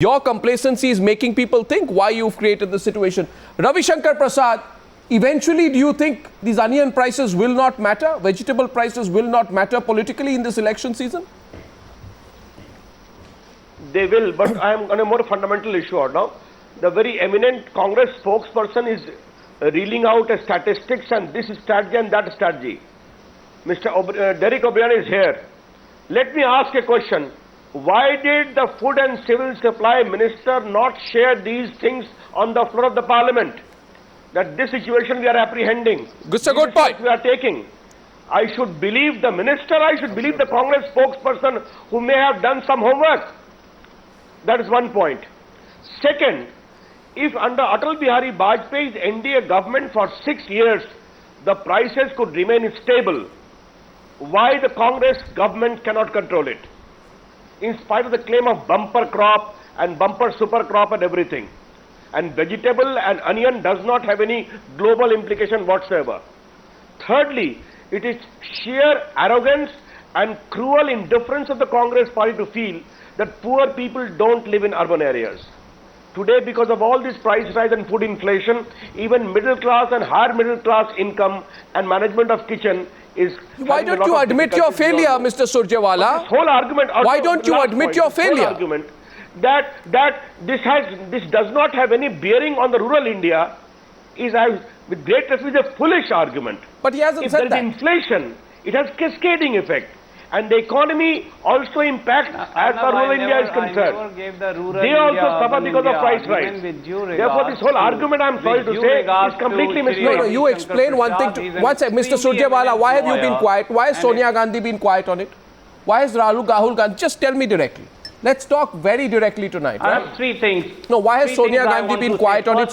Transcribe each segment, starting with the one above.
Your complacency is making people think why you've created the situation. Ravi Shankar Prasad, eventually do you think these onion prices will not matter? Vegetable prices will not matter politically in this election season? They will, but I am on a more fundamental issue now. The very eminent Congress spokesperson is reeling out a statistics and this strategy and that strategy. Mr. Derek O'Brien is here. Let me ask a question. Why did the Food and Civil Supply Minister not share these things on the floor of the Parliament? That this situation we are apprehending. It's a good point. We are taking. I should believe the minister, I should believe the Congress spokesperson who may have done some homework. That is one point. Second, if under Atal Bihari Vajpayee's NDA government for 6 years, the prices could remain stable, why the Congress government cannot control it? In spite of the claim of bumper crop and bumper super crop and everything. And vegetable and onion does not have any global implication whatsoever. Thirdly, it is sheer arrogance and cruel indifference of the Congress party to feel that poor people don't live in urban areas. Today, because of all this price rise and food inflation, even middle class and higher middle class income and management of kitchen is... Why don't you admit your failure, Mr. Surjewala? This whole argument... Why don't you admit your failure? Argument that this does not have any bearing on the rural India is, with great respect, a foolish argument. But he hasn't said that. If there is inflation, it has cascading effect. And the economy also impacts as far as rural India is concerned. They also suffer because of price rise. Therefore, this whole argument, I'm sorry to say, is completely misplaced. No, you explain one thing. Mr. Surjewala, why have you been quiet? Why has Sonia Gandhi been quiet on it? Why has Rahul Gandhi? Just tell me directly. Let's talk very directly tonight. I have three things. No, why has Sonia Gandhi been quiet on it?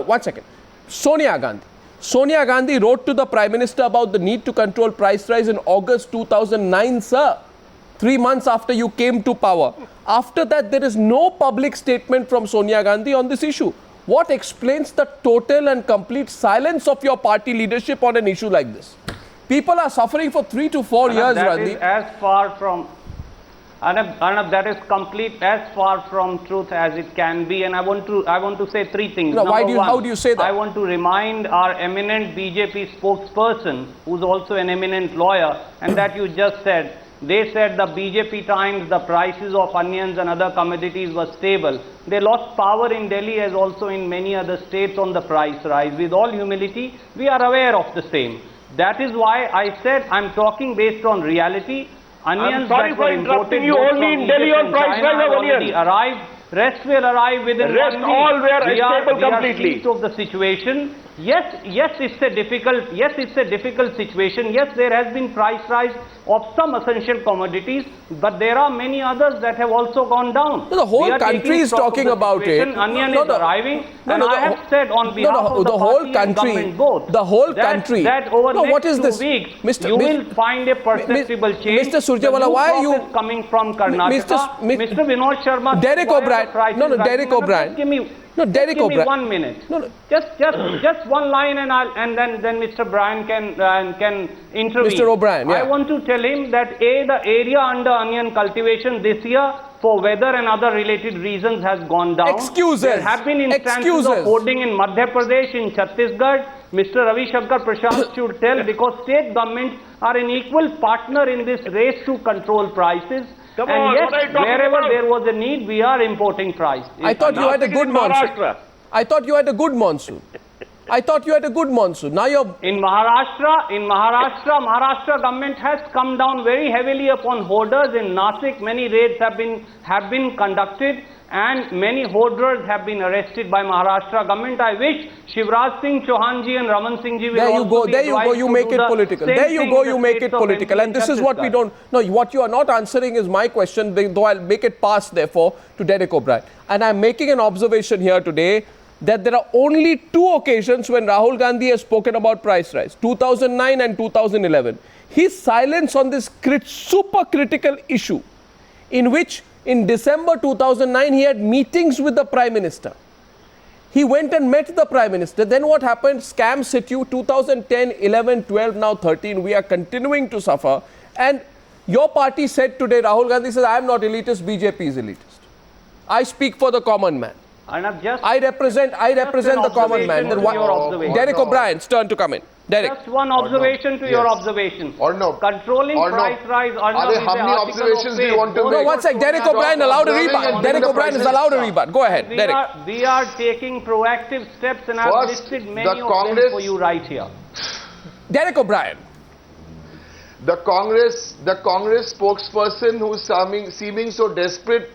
One second. Sonia Gandhi wrote to the Prime Minister about the need to control price rise in August 2009, sir. 3 months after you came to power. After that, there is no public statement from Sonia Gandhi on this issue. What explains the total and complete silence of your party leadership on an issue like this? People are suffering for 3 to 4 years, that Randeep. Is as far from... Arnab, that is complete as far from truth as it can be, and I want to say three things. No, how do you say that? I want to remind our eminent BJP spokesperson, who's also an eminent lawyer, and that you just said. They said the BJP times the prices of onions and other commodities were stable. They lost power in Delhi as also in many other states on the price rise. With all humility, we are aware of the same. That is why I said I'm talking based on reality. Onions that were imported only in Delhi on price rise of onions. Arrived. Rest will arrive within 1 week. All were stable completely. We are of the situation. Yes, it's a difficult situation. Yes, there has been price rise of some essential commodities, but there are many others that have also gone down. No, the whole country is talking about it. Onion is arriving, and I have said on behalf of the whole party country, and government both, the whole country. That over the what is next this? 2 weeks, you will find a perceptible change. Mr. Surjewala, why are you coming from Karnataka? Mr. Vinod Sharma, Derek O'Brien. Derek O'Brien. Give me 1 minute. No. Just one line, and then Mr. Bryan can intervene. Mr. O'Brien, yeah. I want to tell him that the area under onion cultivation this year, for weather and other related reasons, has gone down. Excuses. There have been instances of hoarding in Madhya Pradesh, in Chhattisgarh. Mr. Ravi Shankar Prasad should tell, because state governments are an equal partner in this race to control prices. And yes, wherever there was a need, we are importing price. I thought you had a good monsoon. I thought you had a good monsoon. Now you're... In Maharashtra government has come down very heavily upon hoarders. In Nasik, many raids have been conducted, and many hoarders have been arrested by Maharashtra government. I wish Shivraj Singh Chauhan ji and Raman Singh ji will There you go, you make it political. There you go, you make it political. And this is what we don't... No, what you are not answering is my question, though I'll make it pass, therefore, to Derek O'Brien. And I'm making an observation here today that there are only 2 occasions when Rahul Gandhi has spoken about price rise, 2009 and 2011. His silence on this super critical issue, in which in December 2009 he had meetings with the Prime Minister. He went and met the Prime Minister. Then what happened? Scams hit you. 2010, 11, 12, now 13. We are continuing to suffer. And your party said today, Rahul Gandhi says, I am not elitist, BJP is elitist. I speak for the common man. Arnab, just I represent the common man. observation Then to what- your observation. Derek O'Brien's turn to come in. Derek. Just one observation to your Yes. observation. Arnab. Controlling Arnab. price rise. Are Arnab, there is how the many article of observations do you faith. want to Both make? No, one sec. Derek Stop O'Brien allowed a observing rebut. and Derek bring the O'Brien is prices allowed a down. rebut. Go ahead, Derek. We are taking proactive steps, and I've First, listed the many of them Congress- for you right here. Derek O'Brien. The Congress spokesperson who's seeming so desperate,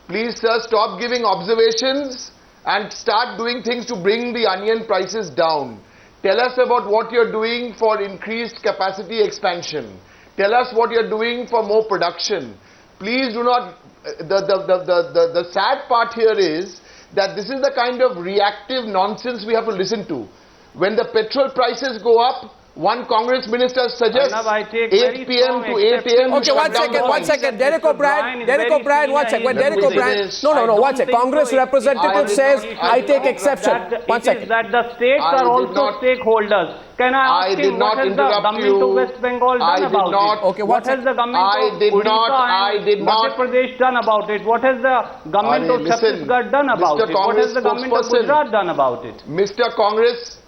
please sir, stop giving observations and start doing things to bring the onion prices down. Tell us about what you're doing for increased capacity expansion. Tell us what you're doing for more production. Please do not, the sad part here is that this is the kind of reactive nonsense we have to listen to. When the petrol prices go up, one Congress minister suggests Arnab, I take 8 very p.m. strong to 8 a.m. Okay, shut one down second, the one lines. second. Derek Mr. O'Brien, Bryan is Derek very O'Brien, one senior. second. When He's Derek Let me say O'Brien, this. no, I one don't second. think Congress so. representative I did says, not- I take exception. One It second. is that the states I are did also not- stakeholders. Can I I ask did him not what has the interrupt government you. of West Bengal I done did about not- it? Okay, one What has the government I of did Odisha not- I and did not- Madhya Pradesh done about it? What has the government of Listen, Chhattisgarh done about Mr. it? What has the government of Congress Gujarat done about it? Mr. Congress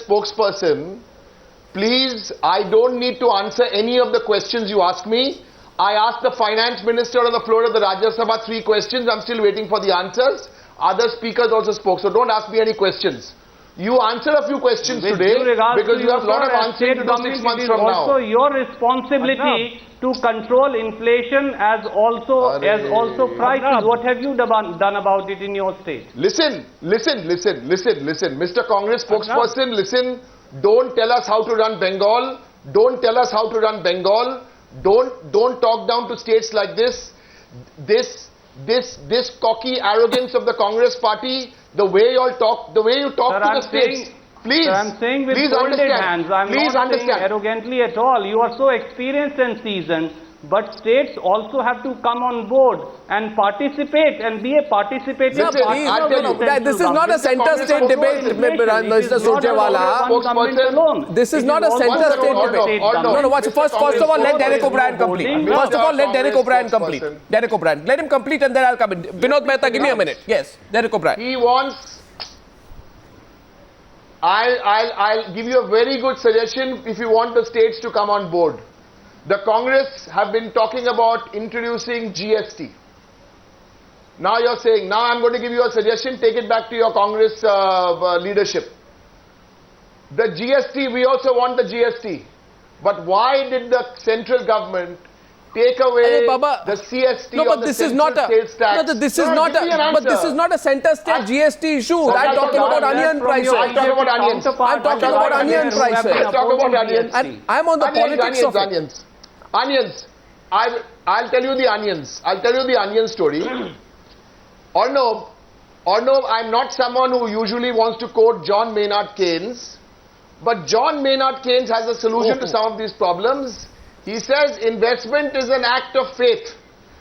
spokesperson, please, I don't need to answer any of the questions you ask me. I asked the finance minister on the floor of the Rajya Sabha 3 questions. I'm still waiting for the answers. Other speakers also spoke, so don't ask me any questions. You answer a few questions With today due regards because to you have a lot sir, of as answering state to do 6 government, months it is from also now. your responsibility to control inflation as also prices. What have you done about it in your state? Listen. Mr. Congress spokesperson, listen. Don't tell us how to run Bengal. Don't tell us how to run Bengal. Don't talk down to states like this. This cocky arrogance of the Congress party, the way you talk Sir, to the states. Please, Sir, I'm saying with please folded understand. hands. I'm Please not saying understand. arrogantly at all. You are so experienced and seasoned. But states also have to come on board and participate and be a participating Listen, party. I'll tell you, This is not a center state debate, Mr. Surjewala. This is not a center state debate. No, watch. First of all, let Derek O'Brien complete. First of all, let Derek O'Brien complete. Derek O'Brien, let him complete and then I'll come in. Vinod Mehta, give me a minute. Yes, Derek O'Brien. He wants. I'll give you a very good suggestion if you want the states to come on board. The Congress have been talking about introducing GST. Now you're saying, now I'm going to give you a suggestion, take it back to your Congress leadership. The GST, we also want the GST. But why did the central government take away Baba, the CST no, on but the this is central not a. sales tax? No, this is No, not give me an a. But this answer. is not a center state GST issue. Okay, I'm I'll talking talk about about onion that prices. I'll talk about onions. I'm talking about onion prices. Let's talk about onions. And I'm on the politics of it. Onions. I'll tell you the onions. I'll tell you the onion story. Arnab, I'm not someone who usually wants to quote John Maynard Keynes, but John Maynard Keynes has a solution to some of these problems. He says investment is an act of faith.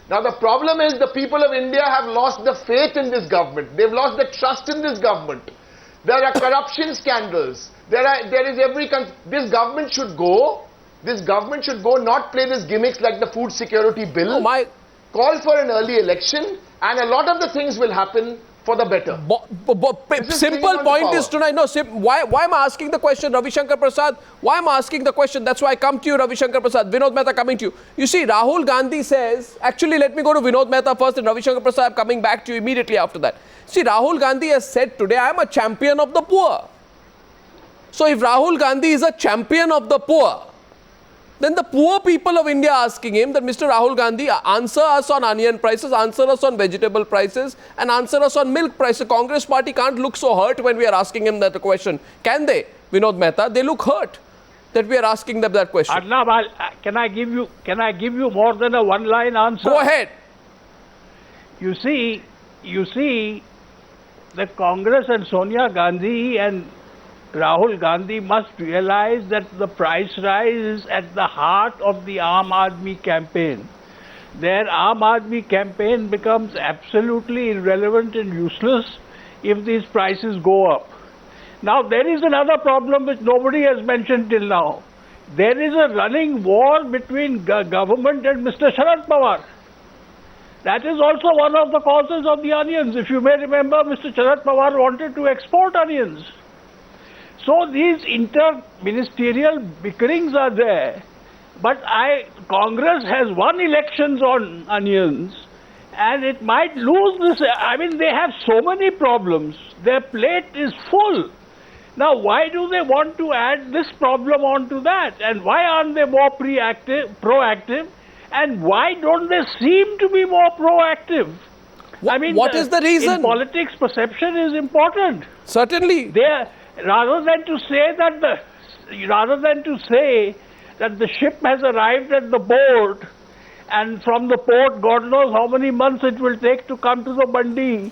Now the problem is the people of India have lost the faith in this government. They've lost the trust in this government. There are corruption scandals. This government should go. This government should go, not play these gimmicks like the food security bill. Call for an early election, and a lot of the things will happen for the better. Simple point is tonight. No, why am I asking the question, Ravi Shankar Prasad? Why am I asking the question? That's why I come to you, Ravi Shankar Prasad. Vinod Mehta coming to you. You see, Rahul Gandhi says, actually, let me go to Vinod Mehta first and Ravi Shankar Prasad coming back to you immediately after that. See, Rahul Gandhi has said today, I am a champion of the poor. So if Rahul Gandhi is a champion of the poor, then the poor people of India are asking him that Mr. Rahul Gandhi, answer us on onion prices, answer us on vegetable prices, and answer us on milk prices. The Congress party can't look so hurt when we are asking him that question. Can they, Vinod Mehta? They look hurt that we are asking them that question. Arnab, can I give you more than a one-line answer? Go ahead. You see, the Congress and Sonia Gandhi and Rahul Gandhi must realize that the price rise is at the heart of the Aam Aadmi campaign. Their Aam Aadmi campaign becomes absolutely irrelevant and useless if these prices go up. Now, there is another problem which nobody has mentioned till now. There is a running war between government and Mr. Sharad Pawar. That is also one of the causes of the onions. If you may remember, Mr. Sharad Pawar wanted to export onions. So these inter-ministerial bickerings are there. But Congress has won elections on onions, and it might lose this. I mean, they have so many problems. Their plate is full. Now, why do they want to add this problem onto that? And why aren't they more proactive? And why don't they seem to be more proactive? I mean, what is the reason? In politics, perception is important. Certainly. Rather than to say that the ship has arrived at the port, and from the port, God knows how many months it will take to come to the mandi,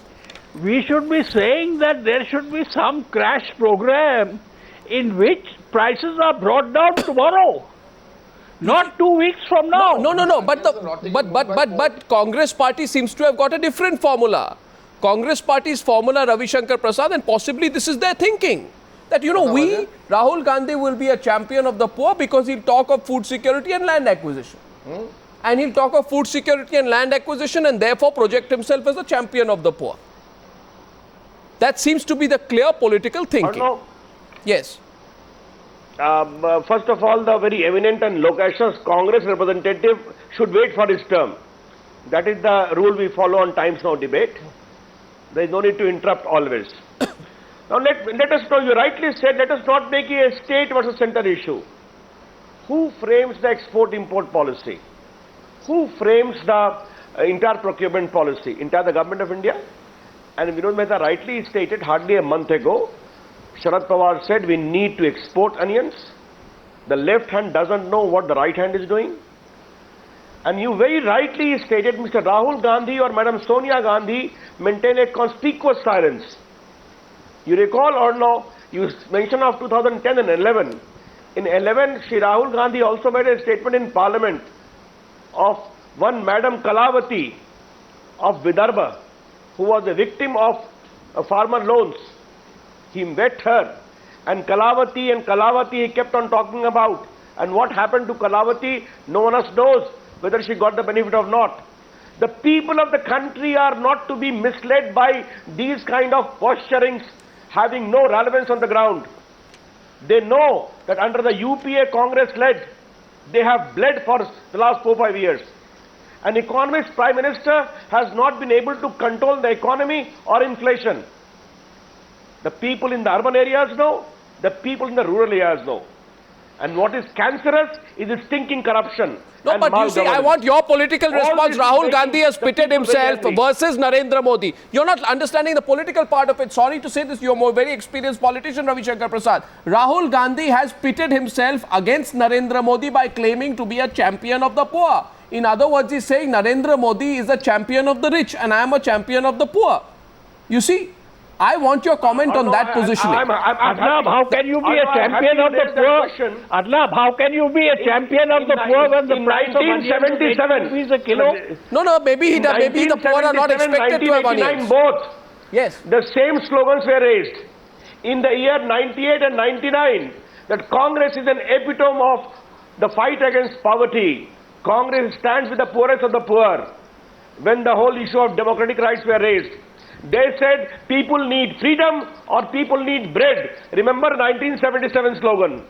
we should be saying that there should be some crash program in which prices are brought down tomorrow, not 2 weeks from now. No. But Congress party seems to have got a different formula. Congress party's formula, Ravi Shankar Prasad, and possibly this is their thinking. That, Rahul Gandhi will be a champion of the poor because he'll talk of food security and land acquisition. And he'll talk of food security and land acquisition and therefore project himself as a champion of the poor. That seems to be the clear political thinking. Yes. First of all, the very eminent and loquacious Congress representative should wait for his term. That is the rule we follow on Times Now debate. There is no need to interrupt always. Now let us know, you rightly said, let us not make it a state versus center issue. Who frames the export-import policy? Who frames the entire procurement policy? Entire the government of India? And Vinod Mehta rightly stated hardly a month ago, Sharad Pawar said we need to export onions. The left hand doesn't know what the right hand is doing. And you very rightly stated Mr. Rahul Gandhi or Madam Sonia Gandhi maintain a conspicuous silence. You recall or no, you mentioned of 2010 and 11. In 11, Shri Rahul Gandhi also made a statement in Parliament of one Madam Kalavati of Vidarbha, who was a victim of farmer loans. He met her, and Kalavati he kept on talking about. And what happened to Kalavati, no one else knows whether she got the benefit or not. The people of the country are not to be misled by these kind of posturings having no relevance on the ground. They know that under the UPA Congress led, they have bled for the last 4-5 years. An economist prime minister has not been able to control the economy or inflation. The people in the urban areas know, the people in the rural areas know. And what is cancerous is the stinking corruption. No, but you see, I want your political response. Rahul Gandhi has pitted himself versus Narendra Modi. You're not understanding the political part of it. Sorry to say this, you're a very experienced politician, Ravi Shankar Prasad. Rahul Gandhi has pitted himself against Narendra Modi by claiming to be a champion of the poor. In other words, he's saying Narendra Modi is a champion of the rich and I am a champion of the poor. You see, I want your comment on that positioning. Arnab, how can you be a champion of the poor? Arnab, how can you be a champion of the poor when the price of onions is 80 rupees a kilo? No, maybe the poor are not expected to have onions. Both. Yes. The same slogans were raised. In the year 98 and 99, that Congress is an epitome of the fight against poverty. Congress stands with the poorest of the poor. When the whole issue of democratic rights were raised, they said people need freedom or people need bread. Remember 1977 slogan.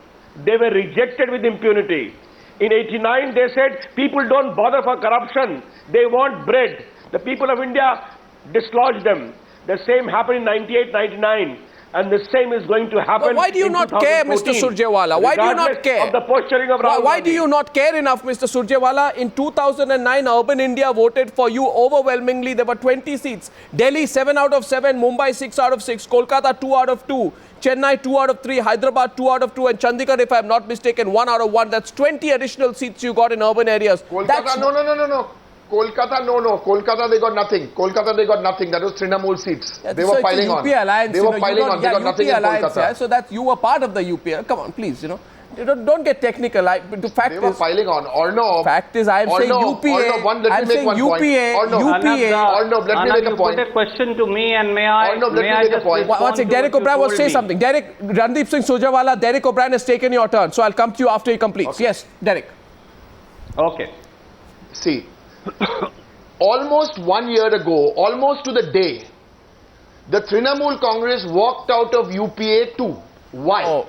They were rejected with impunity. In 89 they said people don't bother for corruption. They want bread. The people of India dislodged them. The same happened in 98, 99. And the same is going to happen. But why do you not care, Mr. Surjewala? Why do you not care? Of the posturing of Rahul why do you not care enough, Mr. Surjewala? In 2009, Urban India voted for you overwhelmingly. There were 20 seats. Delhi 7 out of 7, Mumbai 6 out of 6, Kolkata 2 out of 2, Chennai 2 out of 3, Hyderabad 2 out of 2, and Chandigarh, if I am not mistaken, 1 out of 1. That's 20 additional seats you got in urban areas. Kolkata, no. Kolkata, no. Kolkata, they got nothing. Kolkata, they got nothing. That was Trinamool seats. Yeah, they were piling on. Alliance, they were piling on. They got nothing in Kolkata. Yeah, so that you were part of the UPA. Come on, please, Don't get technical. The fact they were piling on. Arnab. Fact is, I am saying UPA. Arnab, let me make one point. Arnab, let me make a point. Put a question to me, and may I? Arnab, let me make a point. One second, Derek O'Brien wants to say something. Randeep Singh Surjewala, Derek O'Brien has taken your turn. So I'll come to you after he completes. Okay. Yes, Derek. Okay. See, almost 1 year ago, almost to the day, the Trinamool Congress walked out of UPA too. Why? Oh,